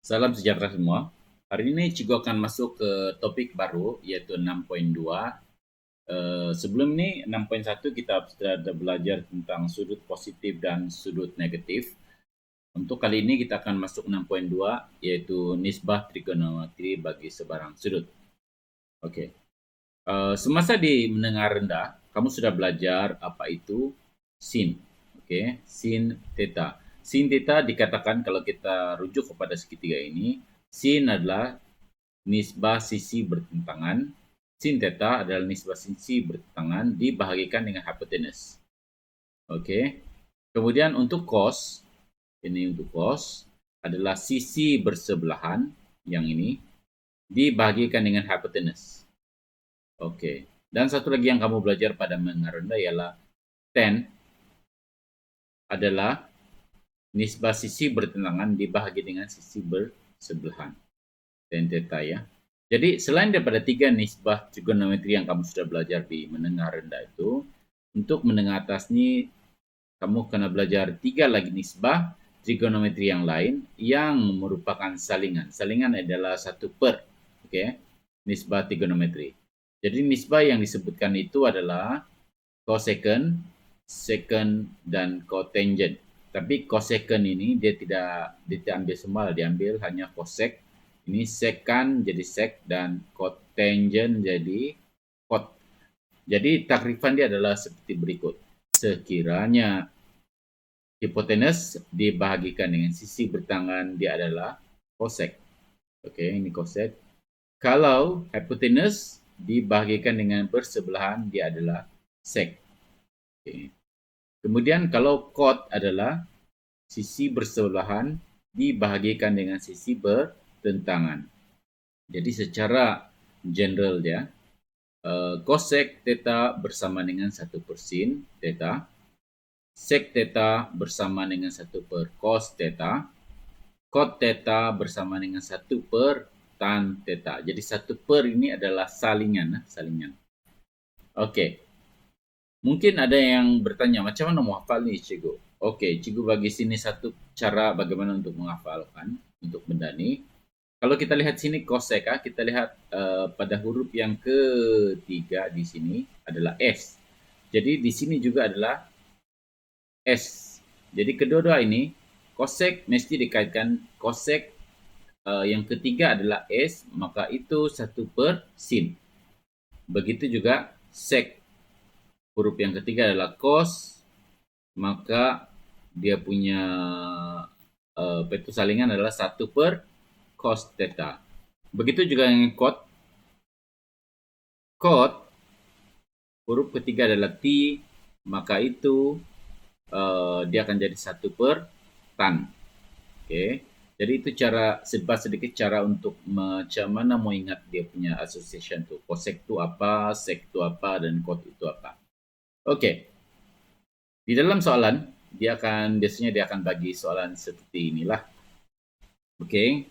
Salam sejahtera semua. Hari ini Cigo akan masuk ke topik baru yaitu 6.2. Sebelum ini 6.1 kita sudah belajar tentang sudut positif dan sudut negatif. Untuk kali ini kita akan masuk 6.2 yaitu nisbah trigonometri bagi sebarang sudut. Oke. Semasa di menengah rendah, kamu sudah belajar apa itu sin. Oke, sin theta. Sin theta dikatakan kalau kita rujuk kepada segitiga ini, sin adalah nisbah sisi bertentangan. Sin theta adalah nisbah sisi bertentangan dibahagikan dengan hipotenus. Oke. Kemudian untuk cos, ini untuk cos adalah sisi bersebelahan yang ini dibahagikan dengan hipotenus. Oke. Dan satu lagi yang kamu belajar pada menengah rendah ialah tan adalah nisbah sisi bertentangan dibahagi dengan sisi bersebelahan. Tan theta ya. Jadi selain daripada 3 nisbah trigonometri yang kamu sudah belajar di menengah rendah itu, untuk menengah atas ini kamu kena belajar 3 lagi nisbah trigonometri yang lain yang merupakan salingan. Salingan adalah 1/, oke, nisbah trigonometri. Jadi nisbah yang disebutkan itu adalah cosecant, secant, dan cotangent. Tapi cosecant ini dia tidak ambil semua, diambil hanya cosec. Ini secant jadi sec dan cotangent jadi cot. Jadi takrifan dia adalah seperti berikut. Sekiranya hipotenus dibahagikan dengan sisi bertangan, dia adalah cosec. Oke, ini cosec. Kalau hipotenus dibahagikan dengan bersebelahan, dia adalah sec. Oke. Kemudian kalau cot adalah sisi bersebelahan dibahagikan dengan sisi bertentangan. Jadi secara general dia, cosec theta bersama dengan 1 per sin theta, sec theta bersama dengan 1 per cos theta, cot theta bersama dengan 1 per tan theta. Jadi 1 per ini adalah salingan. Oke. Mungkin ada yang bertanya, macam mana mau hafal nih Cikgu? Oke, Cikgu bagi sini satu cara bagaimana untuk menghafalkan, untuk benda ini. Kalau kita lihat sini cosec, kita lihat pada huruf yang ketiga di sini adalah S. Jadi di sini juga adalah S. Jadi kedua-dua ini, cosec mesti dikaitkan cosec yang ketiga adalah S, maka itu 1 per sin. Begitu juga sec. Huruf yang ketiga adalah cos, maka dia punya vektor salingan adalah 1 per cos theta. Begitu juga yang cot. Cot, huruf ketiga adalah T, maka itu dia akan jadi 1 per tan. Oke. Jadi itu cara sedikit cara untuk macam mana mau ingat dia punya association tuh. Cosec itu apa, sec itu apa, dan cot itu apa. Oke. Di dalam soalan, biasanya dia akan bagi soalan seperti inilah. Oke.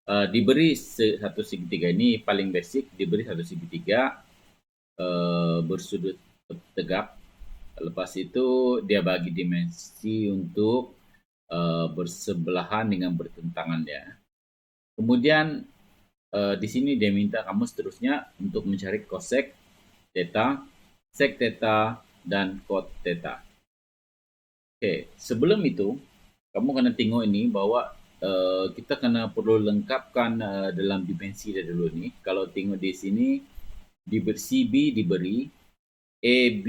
Diberi satu segitiga ini paling basic, diberi satu segitiga bersudut tegak. Lepas itu dia bagi dimensi untuk bersebelahan dengan bertentangan ya. Kemudian di sini dia minta kamu seterusnya untuk mencari cosec theta, sec theta, dan cot theta. Oke, sebelum itu kamu kena tengok ini bahwa kita kena perlu lengkapkan dalam dimensi dia dulu nih. Kalau tengok di sini CB diberi, AB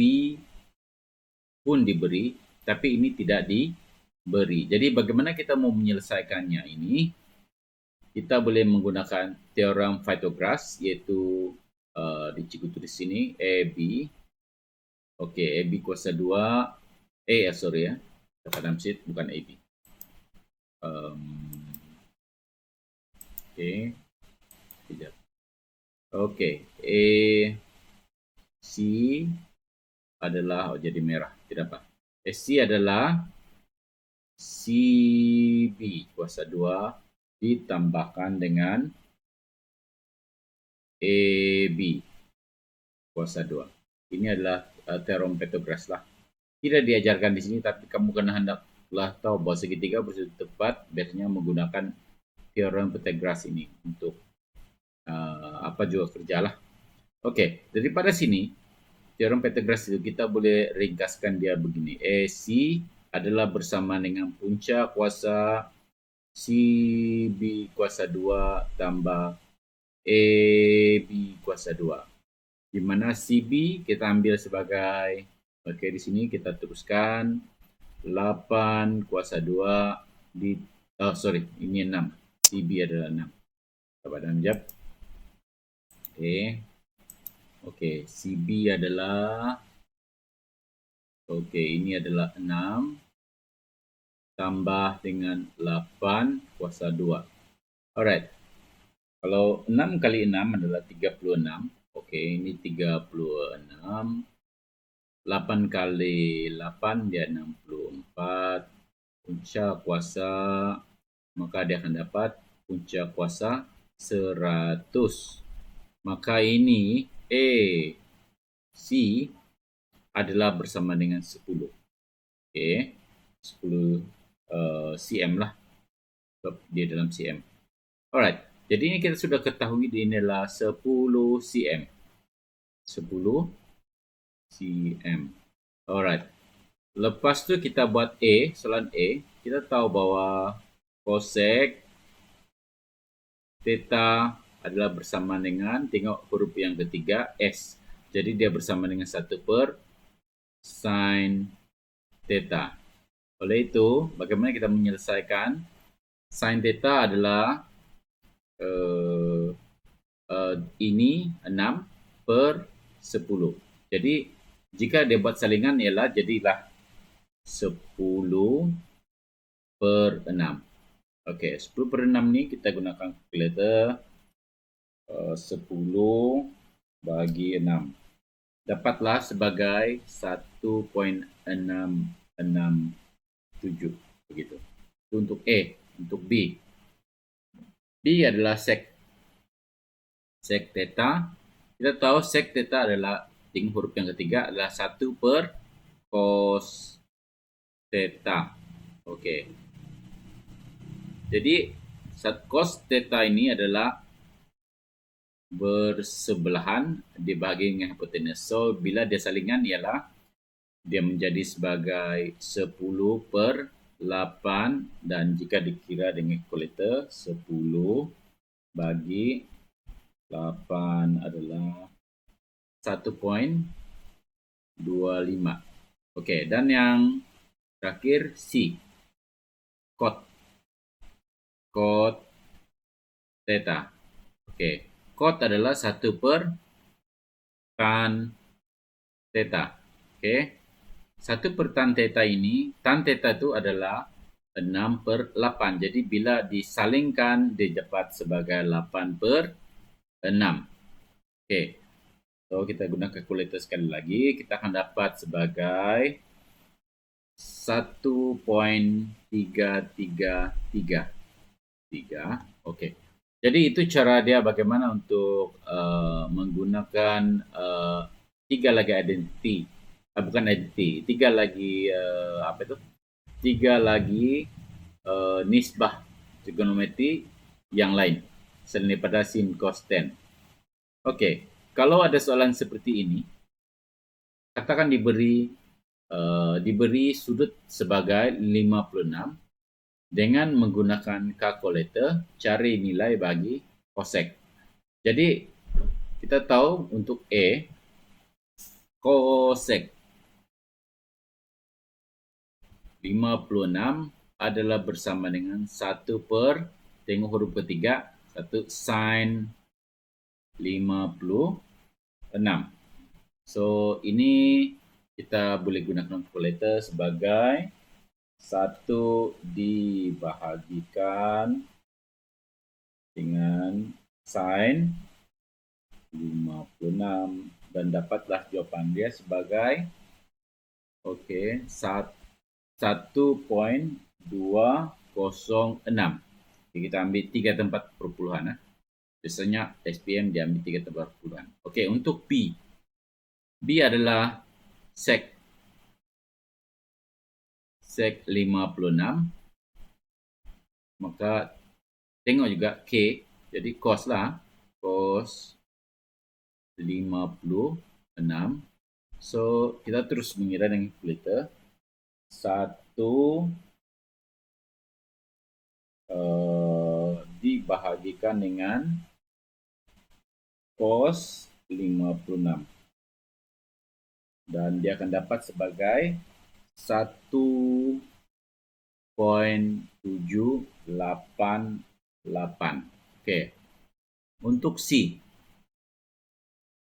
pun diberi, tapi ini tidak diberi. Jadi bagaimana kita mau menyelesaikannya ini? Kita boleh menggunakan teorem Pythagoras, yaitu di Cikgu tulis sini AB. Oke, AB kuasa 2. Sorry ya. Dalam sheet bukan AB. Oke. Tidak. Oke. C adalah jadi merah. Tidak apa. SC adalah CB kuasa 2 ditambahkan dengan AB kuasa 2. Ini adalah teorem Pythagoras lah. Tidak diajarkan di sini, tapi kamu kena hendaklah tahu bahwa segitiga bersudut tepat biasanya menggunakan teorem Pythagoras ini untuk apa juga kerjalah. Oke, daripada sini teorem Pythagoras itu kita boleh ringkaskan dia begini. AC adalah bersama dengan punca kuasa CB kuasa 2 tambah AB kuasa 2. Di mana CB kita ambil sebagai, oke, di sini kita teruskan 8 kuasa 2 di, ini 6. CB adalah 6. Dapat dalam jap. Oke, CB adalah, ini adalah 6 tambah dengan 8 kuasa 2. Alright. Kalau 6 kali 6 adalah 36. Oke, ini 36. 8 kali 8 dia 64. Punca kuasa, maka dia akan dapat punca kuasa 100. Maka ini AC adalah bersama dengan 10. Oke, 10 cm lah. Dia dalam cm. Alright. Jadi ini kita sudah ketahui dia adalah 10 cm. 10 cm. Alright. Lepas tu kita buat soalan A. Kita tahu bahwa cosec theta adalah bersama dengan, tengok huruf yang ketiga, S. Jadi dia bersama dengan 1 per sin theta. Oleh itu, bagaimana kita menyelesaikan? Sin theta adalah ini 6 per 10. Jadi jika dia buat salingan ialah jadilah 10 per 6. Okey, 10 per 6 ni kita gunakan kalkulator. 10 bagi 6. Dapatlah sebagai 1.667. Begitu. Itu untuk A. Untuk B. B adalah sec theta. Kita tahu sec theta adalah, tengok huruf yang ketiga, adalah 1 per cos theta. Okey. Jadi cos theta ini adalah bersebelahan dibagi dengan hipotenus. So bila dia salingan ialah dia menjadi sebagai 10 per 8, dan jika dikira dengan kalkulator 10 bagi 8 adalah 1.25. Okey, dan yang terakhir C, cot theta. Okey, cot adalah 1 per tan theta. Okey, 1 per tan theta ini, tan theta itu adalah 6 per 8. Jadi bila disalingkan dia dapat sebagai 8 per 6. Okey. So kita guna kalkulator sekali lagi, kita akan dapat sebagai 1.333. Okey. Jadi itu cara dia bagaimana untuk menggunakan 3 lagi identiti. Bukan identiti, 3 lagi 3 lagi nisbah trigonometri yang lain selain daripada sin, cos, tan. Okey, kalau ada soalan seperti ini, katakan diberi sudut sebagai 56 dengan menggunakan kalkulator, cari nilai bagi cosec. Jadi kita tahu untuk A, cosec 56 adalah bersama dengan 1 per, tengok huruf ketiga, 1 sin 56. So ini kita boleh gunakan kalkulator sebagai 1 dibahagikan dengan sin 56, dan dapatlah jawapan dia sebagai 1.206. Kita ambil 3 tempat perpuluhan. Biasanya SPM dia ambil 3 tempat perpuluhan. Okey, untuk B adalah sec 56, maka tengok juga K, jadi cos lah, cos 56. So kita terus mengira dengan kalkulator. 1 dibahagikan dengan cos 56, dan dia akan dapat sebagai 1.788. Oke. Untuk C.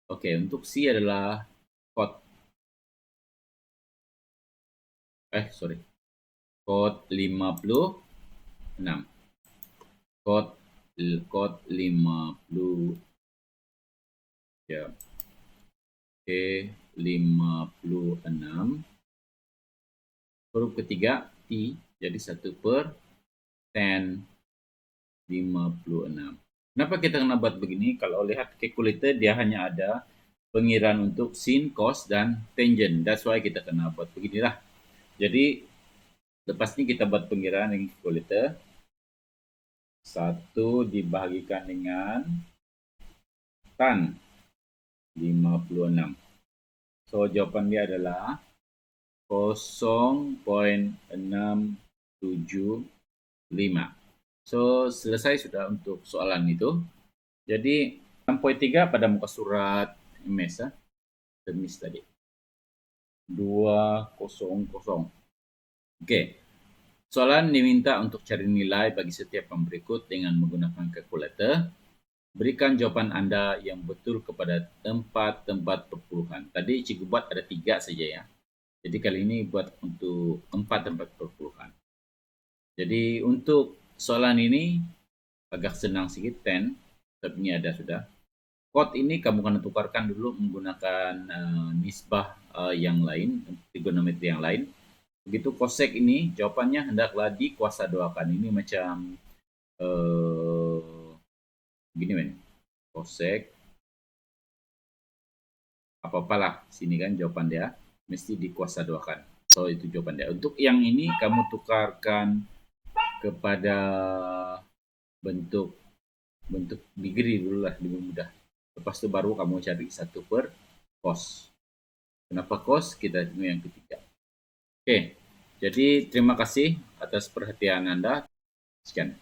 Oke, untuk C adalah cot cot 56. Cot 50, ya. Oke, 56. Huruf ketiga T, jadi 1/10 56. Kenapa kita kena buat begini? Kalau lihat calculator dia hanya ada pengiraan untuk sin, cos, dan tangent. That's why kita kena buat beginilah. Jadi lepas ini kita buat pengiraan dengan calculator. 1 dibahagikan dengan tan 56. So jawapan dia adalah 0.675. So selesai sudah untuk soalan itu. Jadi 6.3 pada muka surat MS ya. Temis tadi 200. Oke. Soalan diminta untuk cari nilai bagi setiap yang berikut dengan menggunakan kalkulator. Berikan jawapan Anda yang betul kepada tempat perpuluhan. Tadi cikgu buat ada 3 saja ya. Jadi kali ini buat untuk 4 tempat perpuluhan. Jadi untuk soalan ini agak senang sedikit 10, tapi ini ada sudah. Cot ini kamu akan tukarkan dulu menggunakan nisbah yang lain, trigonometri yang lain. Begitu cosec ini jawabannya hendaklah dikuasa 2-kan. Ini macam gini men, cosec apa-apalah sini kan jawaban dia mesti dikuasa 2-kan. So itu jawaban dia. Untuk yang ini kamu tukarkan kepada bentuk degree dulu lah, lebih mudah. Lepas itu baru kamu cari 1/cos. Kenapa cos? Kita tunggu yang ketiga. Oke, jadi terima kasih atas perhatian Anda. Sekian.